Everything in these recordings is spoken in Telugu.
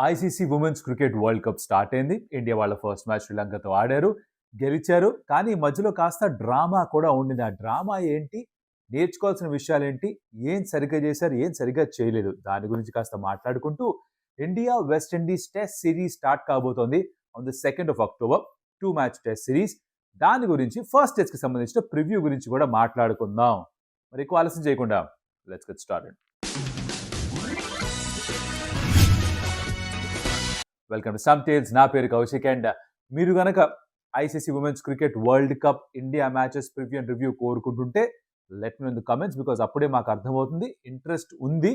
ICC women's cricket world cup start అయింది. ఇండియా వాళ్ళ ఫస్ట్ మ్యాచ్ శ్రీలంకతో ఆడారు, గెలిచారు. కానీ మధ్యలో కాస్త డ్రామా కూడా ఉండింది. ఆ డ్రామా ఏంటి? నేర్చుకోవాల్సిన విషయాలేంటి? ఏం సరిగ్గా చేశారు? ఏం సరిగ్గా చేయలేదు? దాని గురించి కాస్త మాట్లాడుకుంటూ India West Indies test series start కాబోతోంది on the 2nd of October. 2 match test series. దాని గురించి ఫస్ట్ టెస్ట్ కి సంబంధించిన ప్రివ్యూ గురించి కూడా మాట్లాడుకుందాం. మరి ఎక్కువ ఆలస్యం చేయకుండా let's get started. Welcome to some tales. నా పేరు కౌశిక్. అండ్ మీరు గనక ICC women's cricket world cup India matches preview and review కోరుకుంటుంటే let me in the comments, because అప్పుడే మాకు అర్థమవుతుంది ఇంట్రెస్ట్ ఉంది,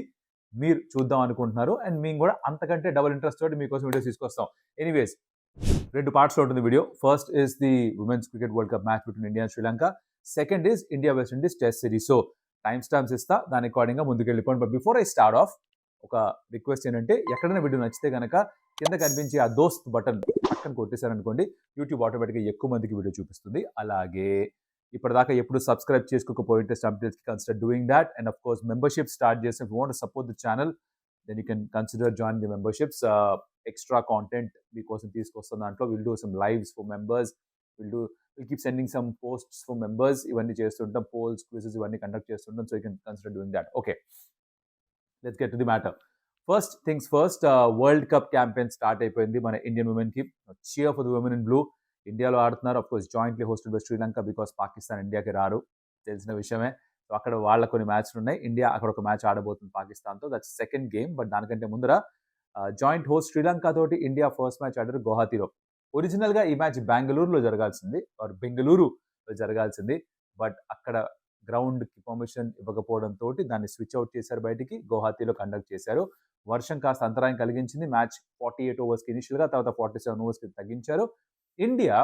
మీరు చూద్దాం అనుకుంటున్నారు. అండ్ మేము కూడా అంతకంటే డబుల్ ఇంట్రెస్ట్ తోటి మీకోసం వీడియోస్ తీసుకొస్తాం. ఎనీవేస్, 2 పార్ట్స్లో ఉంటుంది video. First is the women's cricket world cup match between India and Sri Lanka. Second is India West Indies test series. So time stamps ఇస్తా, దాని అకార్డింగ్గా ముందుకు వెళ్ళిపోండి. But before I start of, ఒక రిక్వెస్ట్ ఏంటంటే, ఎక్కడైనా వీడియో నచ్చితే కనుక కింద కనిపించి ఆ దోస్త్ బటన్ పక్కన కొట్టేశారనుకోండి, యూట్యూబ్ ఆటోమేటిక్గా ఎక్కువ మందికి వీడియో చూపిస్తుంది. అలాగే ఇప్పటిదాకా ఎప్పుడు సబ్స్క్రైబ్ చేసుకోకపోయింటే సబ్టైటిల్స్కి consider doing that. And of course membership start చేసి, if you want to support the channel then you can consider join the memberships. Extra content మీకోసం తీసుకొస్తాం. దాంట్లో will do some lives for members, will keep sending some posts for members. ఇవన్నీ చేస్తుంటాం, పోల్స్, క్విజెస్ ఇవన్నీ కండక్ట్ చేస్తుంటాం. So you can consider doing that. Okay, let's get to the matter. First things first, world cup campaign start అయిపోయింది మన ఇండియన్ ఉమెన్ కి. Cheer for the women in blue. ఇండియాలో ఆడుతున్నారు, of course jointly hosted by Sri Lanka, because Pakistan ఇండియాకి రారు, తెలిసిన విషయమే. సో అక్కడ వాళ్ళ కొన్ని మ్యాచ్లు ఉన్నాయి. ఇండియా అక్కడ ఒక మ్యాచ్ ఆడబోతుంది పాకిస్తాన్తో. That's second game. బట్ దానికంటే ముందర జాయింట్ హోస్ట్ శ్రీలంక తోటి ఇండియా ఫస్ట్ మ్యాచ్ ఆడారు గువాహతిలో. ఒరిజినల్ గా ఈ మ్యాచ్ బెంగళూరులో జరగాల్సింది, ఆర్ బెంగళూరులో జరగాల్సింది. బట్ అక్కడ గ్రౌండ్ కి పర్మిషన్ ఇవ్వకపోవడంతో దాన్ని స్విచ్ అవుట్ చేశారు, బయటికి గువాహతిలో కండక్ట్ చేశారు. వర్షం కాస్త అంతరాయం కలిగించింది. మ్యాచ్ 48 ఓవర్స్కి ఇనిషియల్ గా, తర్వాత 47 ఓవర్స్కి తగ్గించారు. ఇండియా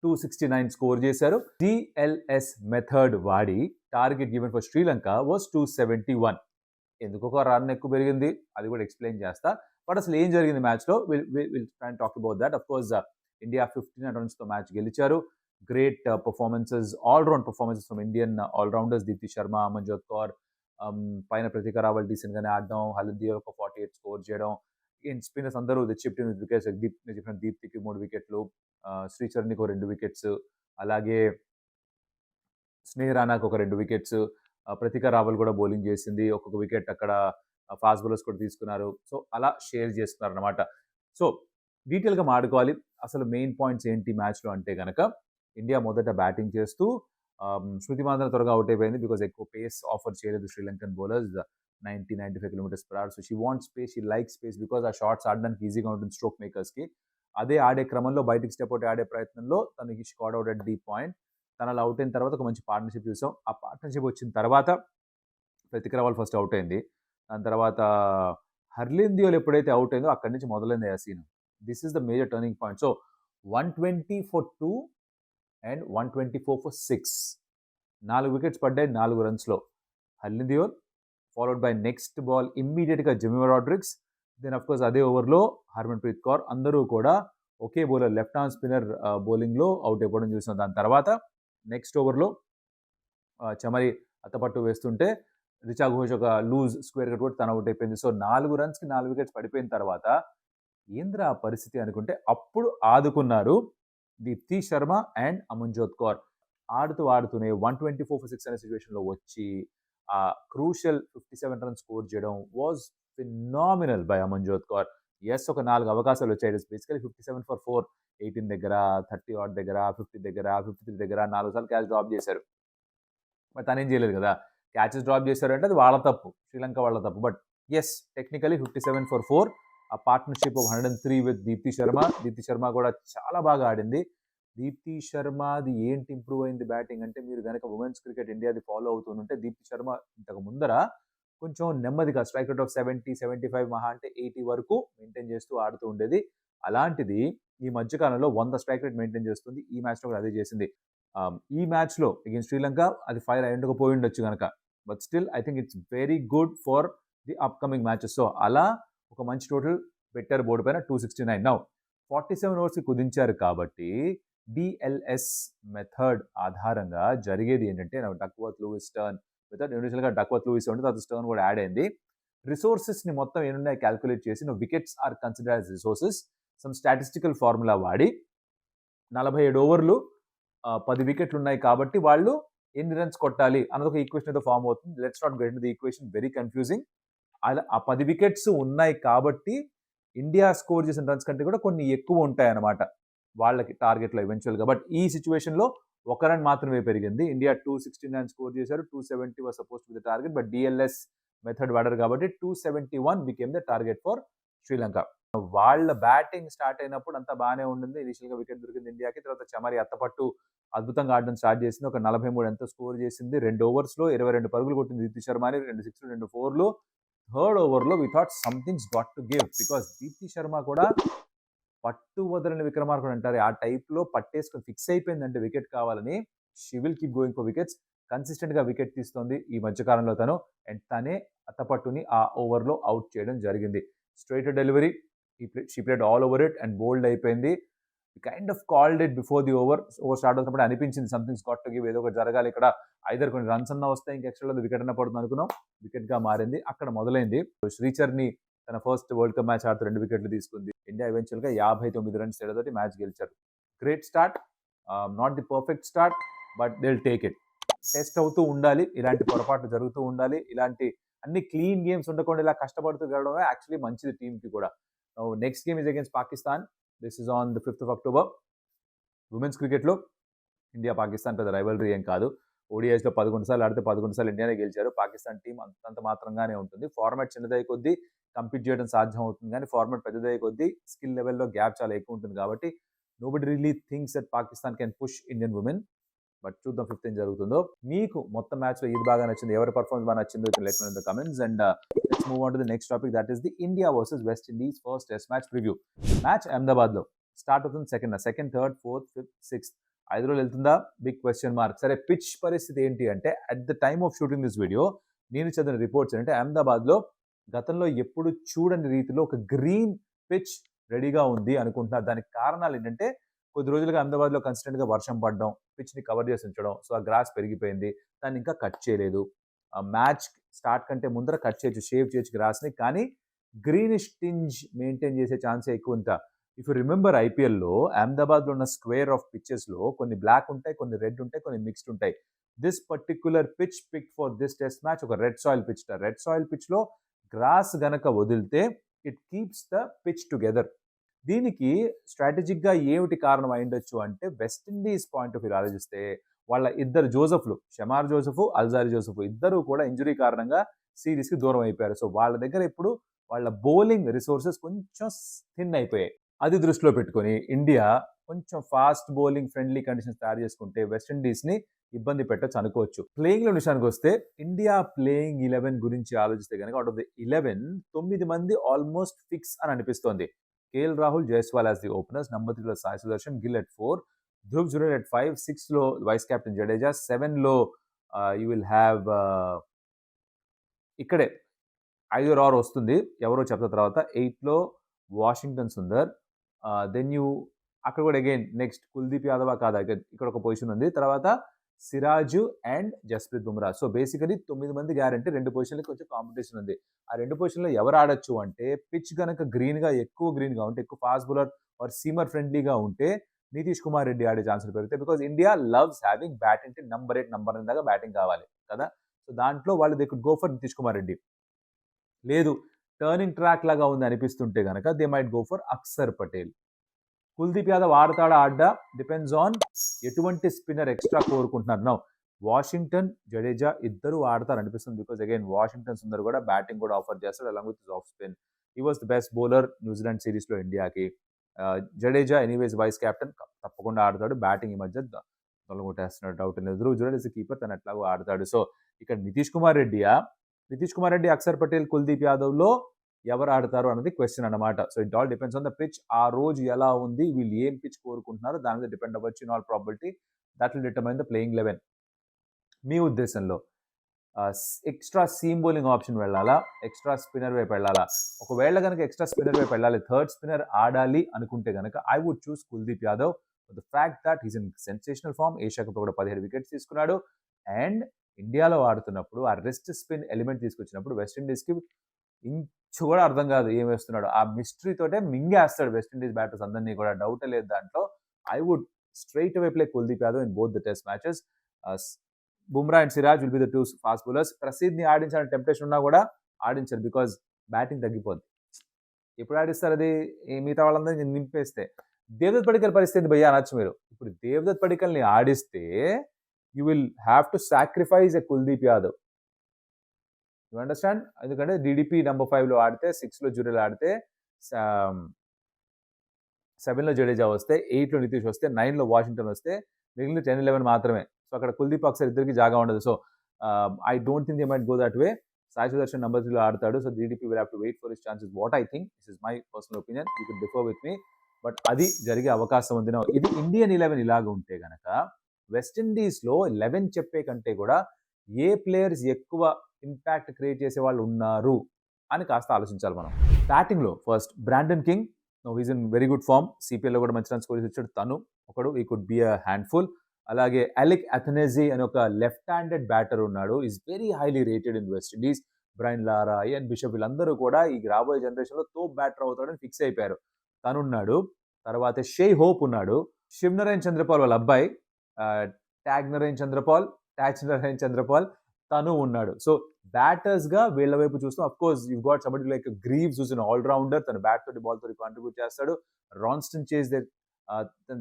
269 స్కోర్ చేశారు. డిఎల్ఎస్ మెథడ్ వాడి target given for Sri Lanka was 271. ఎందుకు ఒక రన్ ఎక్కువ పెరిగింది అది కూడా ఎక్స్ప్లెయిన్ చేస్తా. బట్ అసలు ఏం జరిగింది మ్యాచ్ లో, will try talk about that. Of course India 15 runs తో మ్యాచ్ గెలిచారు. Great performances, all round performances from Indian all rounders. Deepti Sharma, Amanjot Kaur, పైన ప్రతీక రావల్ డీసెంట్ గానే ఆడడం, హల్దీ ఒక 48 స్కోర్ చేయడం. స్పిన్నర్స్ అందరూ చిప్ట్ ఇన్ వికెట్స్. దీప్తికి 3 వికెట్లు, శ్రీచరణ్కి 2 వికెట్స్, అలాగే స్నేహ రాణాకి 2 వికెట్స్, ప్రతీక రావల్ కూడా బౌలింగ్ చేసింది, ఒక్కొక్క వికెట్. అక్కడ ఫాస్ట్ బౌలర్స్ కూడా తీసుకున్నారు. సో అలా షేర్ చేసుకున్నారు అనమాట. సో డీటెయిల్గా మాట్లాడుకోవాలి. అసలు మెయిన్ పాయింట్స్ ఏంటి మ్యాచ్లో అంటే కనుక, ఇండియా మొదట బ్యాటింగ్ చేస్తూ శృతి మాంద్ర త్వరగా అవుట్ అయిపోయింది, బికాజ్ ఎక్కువ పేస్ ఆఫర్ చేయలేదు Sri Lankan bowlers. 90-95 km/h. So she want space, she like space, because ఆ షాట్స్ ఆడడానికి ఈజీగా ఉంటుంది స్ట్రోక్ మేకర్స్కి. అదే ఆడే క్రమంలో బయటికి స్టెప్ అవుట్ ఆడే ప్రయత్నంలో తనకి scared out at deep point. తన అలా అవుట్ అయిన తర్వాత ఒక మంచి పార్ట్నర్షిప్ చూసాం. ఆ పార్ట్నర్షిప్ వచ్చిన తర్వాత ప్రతీక రావల్ ఫస్ట్ అవుట్ అయింది. దాని తర్వాత హర్లీన్ దియోల్ ఎప్పుడైతే అవుట్ అయిందో అక్కడి నుంచి మొదలైంది ఆ scene. This is the major turning point. So 120 for 2 and 124 for 6. 4 wickets పడ్డాయి 4 రన్స్లో. Harleen Deol followed by next ball ఇమ్మీడియట్గా Jemimah Rodrigues. Then of course అదే ఓవర్లో హర్మన్ ప్రీత్ కౌర్. అందరూ కూడా ఒకే బౌలర్, లెఫ్ట్ ఆర్మ్ స్పిన్నర్ బౌలింగ్లో అవుట్ అయిపోవడం చూసాం. దాని తర్వాత నెక్స్ట్ ఓవర్లో చమరి అత్తపట్టు వేస్తుంటే రిచా ఘోష్ ఒక లూజ్ స్క్వేర్ కట్ కూడా తన అవుట్ అయిపోయింది. సో 4 రన్స్కి 4 వికెట్స్ పడిపోయిన తర్వాత ఏంద్ర ఆ పరిస్థితి అనుకుంటే, అప్పుడు ఆదుకున్నారు దీప్తి శర్మ అండ్ అమన్జోత్ కౌర్. ఆడుతూనే 124 for 6 అనే సిచ్యువేషన్లో వచ్చి ఆ క్రూషియల్ 57 runs స్కోర్ చేయడం was phenomenal by Amanjot Kaur. Yes, ఒక 4 అవకాశాలు వచ్చాయి. బేసికలీ 57 for 4, 18 దగ్గర, 30 odd దగ్గర, 50 దగ్గర, 53 దగ్గర 4 సార్లు క్యాచ్ డ్రాప్ చేశారు. మరి తనేం చేయలేదు కదా. క్యాచెస్ డ్రాప్ చేశారంటే అది వాళ్ళ తప్పు, శ్రీలంక వాళ్ళ తప్పు. But yes, technically 57 for 4. ఆ partnership of 103 with Deepti Sharma. Deepti Sharma కూడా చాలా బాగా ఆడింది. దీప్తి శర్మది ఏంటి ఇంప్రూవ్ అయింది బ్యాటింగ్ అంటే, మీరు కనుక ఉమెన్స్ క్రికెట్ ఇండియాది ఫాలో అవుతుంటే, దీప్తి శర్మ ఇంతకు ముందర కొంచెం నెమ్మదిగా స్ట్రైక్ రేట్ ఆఫ్ 70, 75, మహా అంటే 80 వరకు మెయింటైన్ చేస్తూ ఆడుతూ ఉండేది. అలాంటిది ఈ మధ్యకాలంలో 100 స్ట్రైక్ రేట్ మెయింటైన్ చేస్తుంది. ఈ మ్యాచ్లో కూడా అదే చేసింది. ఈ మ్యాచ్లో అగైన్స్ శ్రీలంక అది ఫైర్ అయ్యుండకపోయి ఉండొచ్చు కనుక, but still I think it's very good for the upcoming matches. So అలా ఒక మంచి టోటల్ పెట్టారు బోర్డు పైన, 269. నౌ 47 ఓవర్స్కి కుదించారు కాబట్టి డిఎల్ఎస్ మెథడ్ ఆధారంగా జరిగేది ఏంటంటే, డక్వర్త్ లూయిస్ టర్న్, ఇండివిజువల్గా డక్వర్త్ లూయిస్ ఉంటే తర్వాత స్టర్న్ కూడా యాడ్ అయింది. రిసోర్సెస్ని మొత్తం ఏమున్నాయి క్యాల్కులేట్ చేసి wickets are consider as resources some statistical formula వాడి 47 ఓవర్లు 10 వికెట్లు ఉన్నాయి కాబట్టి వాళ్ళు ఎన్ని రన్స్ కొట్టాలి అన్నది ఒక ఈక్వేషన్ ఏదో ఫామ్ అవుతుంది. Let's not get into the equation, very confusing. అలా ఆ 10 వికెట్స్ ఉన్నాయి కాబట్టి ఇండియా స్కోర్ చేసిన రన్స్ కంటే కూడా కొన్ని ఎక్కువ ఉంటాయి అన్నమాట వాళ్ళకి టార్గెట్లో ఎవెన్చువల్గా. బట్ ఈ సిచ్యువేషన్లో ఒక రన్ మాత్రమే పెరిగింది. ఇండియా 269 స్కోర్ చేశారు. 270 was suppose to be the target, but DLS method వాడారు కాబట్టి 271 became the target for Sri Lanka. వాళ్ళ బ్యాటింగ్ స్టార్ట్ అయినప్పుడు అంతా బాగానే ఉండింది. ఇనిషియల్గా వికెట్ దొరికింది ఇండియాకి. తర్వాత చమరి అత్తపట్టు అద్భుతంగా ఆడడం స్టార్ట్ చేసింది. ఒక 43 ఎంతో స్కోర్ చేసింది. 2 ఓవర్స్లో 22 పరుగులు కొట్టింది దీప్తి శర్మ అని. 2 6లు 2 4లు. థర్డ్ ఓవర్లో we thought somethings got to give because Deepti Sharma కూడా పట్టు వదలని విక్రమార్కుడు అంటారు. ఆ టైప్లో పట్టేసుకొని ఫిక్స్ అయిపోయిందంటే వికెట్ కావాలని. She will keep going for wickets. కన్సిస్టెంట్గా వికెట్ తీస్తోంది ఈ మధ్యకాలంలో తను. అండ్ తనే అత్తపట్టుని ఆ ఓవర్లో అవుట్ చేయడం జరిగింది. Straight delivery, she played all over it and bowled అయిపోయింది. Kind of called it before the over start అవుతున్నప్పుడు అనిపించింది సంథింగ్స్ గాట్ టు గివ్, ఏదో ఒకటి జరగాలి ఇక్కడ, ఐదర్ కొన్ని రన్స్ అన్నా వస్తాయి, ఇంకా ఎక్స్ట్రా వికెట్ అన్న పడుతుంది అనుకున్నాం. వికెట్గా మారింది. అక్కడ మొదలైంది. శ్రీచర్ని తన ఫస్ట్ వరల్డ్ కప్ మ్యాచ్ ఆడుతూ 2 వికెట్లు తీసుకుంది. ఇండియా ఎవెన్చువల్గా 59 రన్స్ తేడాతోటి మ్యాచ్ గెలిచారు. Great start, not the perfect start, but they will take it. Test అవుతూ ఉండాలి, ఇలాంటి పొరపాట్లు జరుగుతూ ఉండాలి, ఇలాంటి అన్ని క్లీన్ గేమ్స్ ఉండకుండా ఇలా కష్టపడుతూ గెలవడమే యాక్చువల్లీ మంచిది టీంకి కూడా. Next game is against Pakistan. This is on the 5th of October. Women's క్రికెట్లో ఇండియా పాకిస్తాన్ పెద్ద రైవలరీ ఏం కాదు. ఓడిఐస్లో 11 సార్లు ఆడితే 11 సార్లు ఇండియానే గెలిచారు. పాకిస్తాన్ టీం అంతంత మాత్రంగానే ఉంటుంది. ఫార్మాట్ చిన్నదై కొద్దీ కంపీట్ చేయడం సాధ్యం అవుతుంది, కానీ ఫార్మాట్ పెద్దదై కొద్దీ స్కిల్ లెవెల్లో గ్యాప్ చాలా ఎక్కువ ఉంటుంది కాబట్టి nobody really thinks that Pakistan can push Indian women. But చూద్దాం 5th ఏం జరుగుతుందో. మీకు మొత్తం మ్యాచ్లో ఇది బాగా నచ్చింది, ఎవరి పర్ఫార్మెన్స్ బాగా నచ్చిందో let me know in the comments. And let's move on to the next topic, that is the India versus West Indies first test match preview. Match అహ్మదాబాద్లో స్టార్ట్ అవుతుంది. Second, third, fourth, fifth, sixth 5 రోజులు వెళ్తుందా? Big question mark. సరే, పిచ్ పరిస్థితి ఏంటి అంటే, at the time of shooting this video నేను చదివిన రిపోర్ట్స్ అంటే అహ్మదాబాద్లో గతంలో ఎప్పుడు చూడని రీతిలో ఒక గ్రీన్ పిచ్ రెడీగా ఉంది అనుకుంటున్నారు. దానికి కారణాలు ఏంటంటే, కొద్ది రోజులుగా అహ్మదాబాద్లో కన్సిస్టెంట్గా వర్షం పడడం, పిచ్ని కవర్ చేసి ఉంచడం, సో ఆ గ్రాస్ పెరిగిపోయింది, దాన్ని ఇంకా కట్ చేయలేదు. మ్యాచ్ స్టార్ట్ కంటే ముందర కట్ చేయొచ్చు, షేవ్ చేయొచ్చు గ్రాస్ని, కానీ గ్రీనిష్ టింజ్ మెయింటైన్ చేసే ఛాన్సే ఎక్కువ ఉందా. ఇఫ్ యూ రిమెంబర్ ఐపీఎల్లో అహ్మదాబాద్లో ఉన్న స్క్వేర్ ఆఫ్ పిచ్చెస్లో కొన్ని బ్లాక్ ఉంటాయి, కొన్ని రెడ్ ఉంటాయి, కొన్ని మిక్స్డ్ ఉంటాయి. This particular pitch pick for this test match ఒక red soil pitch. Red soil పిచ్లో గ్రాస్ గనక వదిలితే it keeps the pitch together. దీనికి స్ట్రాటజిక్గా ఏమిటి కారణం అయిండొచ్చు అంటే, వెస్టిండీస్ పాయింట్ ఆఫ్ వ్యూ ఆలోచిస్తే వాళ్ళ ఇద్దరు జోసెఫ్లు, షమార్ జోసెఫ్, అల్జారి జోసెఫ్ ఇద్దరు కూడా ఇంజురీ కారణంగా సిరీస్కి దూరం అయిపోయారు. సో వాళ్ళ దగ్గర ఇప్పుడు వాళ్ళ బౌలింగ్ రిసోర్సెస్ కొంచెం థిన్ అయిపోయాయి. అది దృష్టిలో పెట్టుకొని ఇండియా కొంచెం ఫాస్ట్ బౌలింగ్ ఫ్రెండ్లీ కండిషన్స్ తయారు చేసుకుంటే వెస్టిండీస్ని ఇబ్బంది పెట్టచ్చు అనుకోవచ్చు. ప్లేయింగ్లో విషయానికి వస్తే ఇండియా ప్లేయింగ్ 11 గురించి ఆలోచిస్తే కనుక అవుట్ ఆఫ్ ది 11 9 మంది ఆల్మోస్ట్ ఫిక్స్ అని అనిపిస్తోంది. KL Rahul, Jaiswal as the openers. Number 3లో సాయి సుదర్శన్, గిల్ at 4, ధ్రువ్ జురేల్ at 5, 6లో వైస్ కెప్టెన్ జడేజా, 7లో యూ విల్ హ్యావ్ ఇక్కడే 5 or 6 వస్తుంది, ఎవరో చెప్తా తర్వాత. 8లో వాషింగ్టన్ సుందర్. దెన్ యూ అక్కడ కూడా అగైన్ నెక్స్ట్ కుల్దీప్ యాదవ్ కాదా, ఇక్కడ ఒక పొజిషన్ ఉంది. తర్వాత Siraj and Jasprit Bumrah. So basically 9 మంది గ్యారంటీ. 2 పొజిషన్లకి కొంచెం కాంపిటీషన్ ఉంది. ఆ 2 పొజిషన్లో ఎవరు ఆడొచ్చు అంటే, పిచ్ కనుక ఎక్కువ గ్రీన్గా ఉంటే, ఎక్కువ ఫాస్ట్ బౌలర్ ఆర్ సీమర్ ఫ్రెండ్లీగా ఉంటే నితీష్ కుమార్ రెడ్డి ఆడే ఛాన్సులు పెరుగుతాయి. Because India loves having batting to number 8, number 9 దాకా బ్యాటింగ్ కావాలి కదా. సో దాంట్లో వాళ్ళు they could go for Nitish Kumar Reddy. లేదు, టర్నింగ్ ట్రాక్ లాగా ఉంది అనిపిస్తుంటే కనుక they might go for Axar Patel. Kuldeep Yadav ఆడడా డిపెండ్స్ ఆన్ ఎటువంటి స్పిన్నర్ ఎక్స్ట్రా కోరుకుంటున్నారు. నౌ వాషింగ్టన్, జడేజా ఇద్దరు ఆడతారు అనిపిస్తుంది. బికాజ్ అగైన్ వాషింగ్టన్ సుందర్ కూడా బ్యాటింగ్ కూడా ఆఫర్ చేస్తాడు along with of spin. He was the best bowler New Zealand సిరీస్లో ఇండియాకి. జడేజా ఎనీవేస్ వైస్ కెప్టెన్, తప్పకుండా ఆడతాడు. బ్యాటింగ్ ఈ మధ్య తొలగొట్టేస్తున్నాడు, డౌట్ లేదు. ధ్రువ్ జురేల్ ఇస్ కీపర్, తను ఎట్లాగో ఆడతాడు. సో ఇక్కడ నితీష్ కుమార్ రెడ్డి, అక్షర్ పటేల్, కుల్దీప్ యాదవ్లో ఎవరు ఆడతారు అన్నది క్వశ్చన్ అన్నమాట. So it all depends on the pitch. ఆ రోజు ఎలా ఉంది, వీళ్ళు ఏం పిచ్ కోరుకుంటున్నారో దాని మీద డిపెండ్ అవ్వచ్చు. In all probability that will determine the playing 11. మీ ఉద్దేశంలో ఎక్స్ట్రా సీమ్ బౌలింగ్ ఆప్షన్ వెళ్ళాలా, ఎక్స్ట్రా స్పిన్నర్ వైపు వెళ్ళాలా? ఒకవేళ కనుక ఎక్స్ట్రా స్పిన్నర్ వైపు వెళ్ళాలి, థర్డ్ స్పిన్నర్ ఆడాలి అనుకుంటే కనుక I would choose Kuldeep Yadav. The fact that he's in sensational form. Asia cup కూడా 17 వికెట్స్ తీసుకున్నాడు. అండ్ ఇండియాలో ఆడుతున్నప్పుడు ఆ రెస్ట్ స్పిన్ ఎలిమెంట్ తీసుకొచ్చినప్పుడు వెస్టిండీస్కి ఇంచు కూడా అర్థం కాదు ఏం వేస్తున్నాడు. ఆ మిస్టరీ తోటే మింగేస్తాడు వెస్టిండీస్ బ్యాటర్స్ అందరినీ కూడా, డౌటే లేదు దాంట్లో. I would straight away play Kuldeep Yadav in both the test matches. Bumrah and Siraj will be the two fast bowlers. ప్రసిద్ధిని ఆడించాలని టెంప్టేషన్ ఉన్నా కూడా ఆడించారు, బికాజ్ బ్యాటింగ్ తగ్గిపోద్ది. ఎప్పుడు ఆడిస్తారు అది? ఈ మిగతా వాళ్ళందరినీ నింపేస్తే. దేవదత్ పడికల్ పరిస్థితి భయ్యా అనొచ్చు మీరు. ఇప్పుడు దేవదత్ పడికల్ని ఆడిస్తే you will have to sacrifice a Kuldeep Yadav. You understand? ఎందుకంటే డీడీపీ నెంబర్ 5లో ఆడితే, 6లో జురేల్ ఆడితే, 7లో జడేజా వస్తే, 8లో నితీష్ వస్తే, 9లో వాషింగ్టన్ వస్తే, మిగిలిన 10, 11 మాత్రమే. సో అక్కడ కుల్దీప్ అక్సర్ ఇద్దరికి జాగా ఉండదు. So I don't think they might go that way. Sai Sudharsan number 3లో ఆడతాడు. So DDP will have to wait for his chances. What I think, this is my personal opinion, you can differ with me. But అది జరిగే అవకాశం ఉంది. ఇది ఇండియన్ 11 ఇలాగ ఉంటే గనక వెస్టిండీస్లో 11 చెప్పే కంటే కూడా ఏ ప్లేయర్స్ ఎక్కువ ఇంపాక్ట్ క్రియేట్ చేసే వాళ్ళు ఉన్నారు అని కాస్త ఆలోచించాలి మనం. బ్యాటింగ్లో first Brandon King, he's in very good form. సిపిఎల్లో కూడా మంచి రన్ స్కోర్ ఇచ్చాడు. తను ఒకడు, he could be a handful. అలాగే అలెక్ అథనెజీ అని ఒక లెఫ్ట్ హ్యాండెడ్ బ్యాటర్ ఉన్నాడు, is very highly rated in West Indies. Brian Lara, Ian Bishop వీళ్ళందరూ కూడా ఈ రాబోయే జనరేషన్లో తోప్ బ్యాటర్ అవుతాడని ఫిక్స్ అయిపోయారు. తనున్నాడు. తర్వాత షే హోప్ ఉన్నాడు. శివనరేన్ చంద్రపాల్ వాళ్ళ అబ్బాయి, ట్యాచ్ నరేన్ చంద్రపాల్, తను ఉన్నాడు. సో బ్యాటర్స్ గా వీళ్ళ వైపు చూస్తాం. Of course you got somebody like Greaves, who's an all rounder. తను బ్యాట్ తోటి బాల్ తోటి కాంట్రిబ్యూట్ చేస్తాడు. రాన్స్టన్ చేస్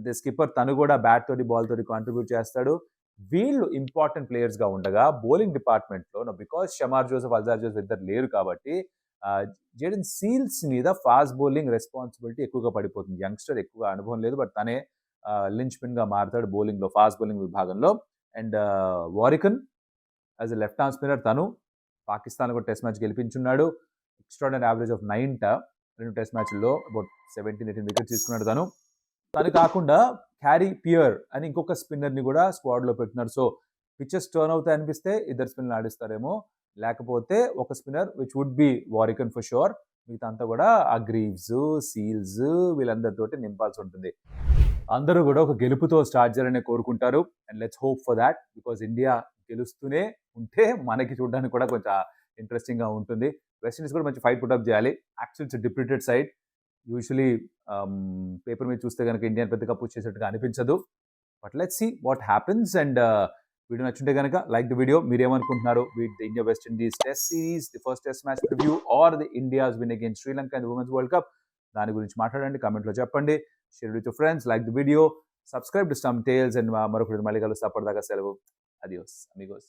ద స్కిప్పర్, తను కూడా బ్యాట్ తోటి బాల్ తోటి కాంట్రిబ్యూట్ చేస్తాడు. వీళ్ళు ఇంపార్టెంట్ ప్లేయర్స్ గా ఉండగా బౌలింగ్ డిపార్ట్మెంట్ లో బికాస్ షమార్ జోసెఫ్, అల్జార్ జోసెఫ్ ఇద్దరు లేరు కాబట్టి జేడెన్ సీల్స్ మీద ఫాస్ట్ బౌలింగ్ రెస్పాన్సిబిలిటీ ఎక్కువగా పడిపోతుంది. యంగ్స్టర్ ఎక్కువగా అనుభవం లేదు, బట్ తనే లించ్ పిన్ గా మారుతాడు బౌలింగ్ లో, ఫాస్ట్ బౌలింగ్ విభాగంలో. And Warrican as a left arm spinner, తను పాకిస్తాన్ కూడా టెస్ట్ మ్యాచ్ గెలిపించున్నాడు. ఎక్స్ట్రాడనరీ యావరేజ్ ఆఫ్ 9 2 టెస్ట్ మ్యాచ్ల్లో అబౌట్ 17-18 వికెట్స్ తీసుకున్నాడు తను. తను కాకుండా క్యారీ పియర్ అని ఇంకొక స్పిన్నర్ ని కూడా స్క్వాడ్ లో పెట్టినారు. సో పిచెస్ టర్న్ అవుతాయి అనిపిస్తే ఇద్దరు స్పిన్నర్లు ఆడిస్తారేమో, లేకపోతే ఒక spinner which would be Warrican for sure. మిగతా అంతా కూడా ఆ గ్రీవ్స్, సీల్స్ వీళ్ళందరితోటి నింపాల్సి ఉంటుంది. అందరూ కూడా ఒక గెలుపుతో స్టార్ట్ చేయాలని కోరుకుంటారు. And let's hope for that, because India గెలుస్తూనే ఉంటే మనకి చూడడానికి కూడా కొంచెం ఇంట్రెస్టింగ్ గా ఉంటుంది. వెస్టిండీస్ కూడా మంచి ఫైట్ పుట్అప్ చేయాలి. Actually it's depleted side. Usually paper మీద చూస్తే కనుక ఇండియా పెద్దగా పుష్ చేసేట్టుగా అనిపించదు. But let's see what happens. And video నచ్చుంటే కనుక లైక్ ద వీడియో. మీరేమనుకుంటున్నారు with the India West Indies test series, the first test match review, or the India's win against Sri Lanka in the women's world cup? దాని గురించి మాట్లాడండి, కామెంట్లో చెప్పండి. Share with your friends, like the video, subscribe to stump tales. And మరొకటి మళ్ళీ కలుస్తా. అప్పటిదాకా సెలవు. అడియోస్ అమిగోస్.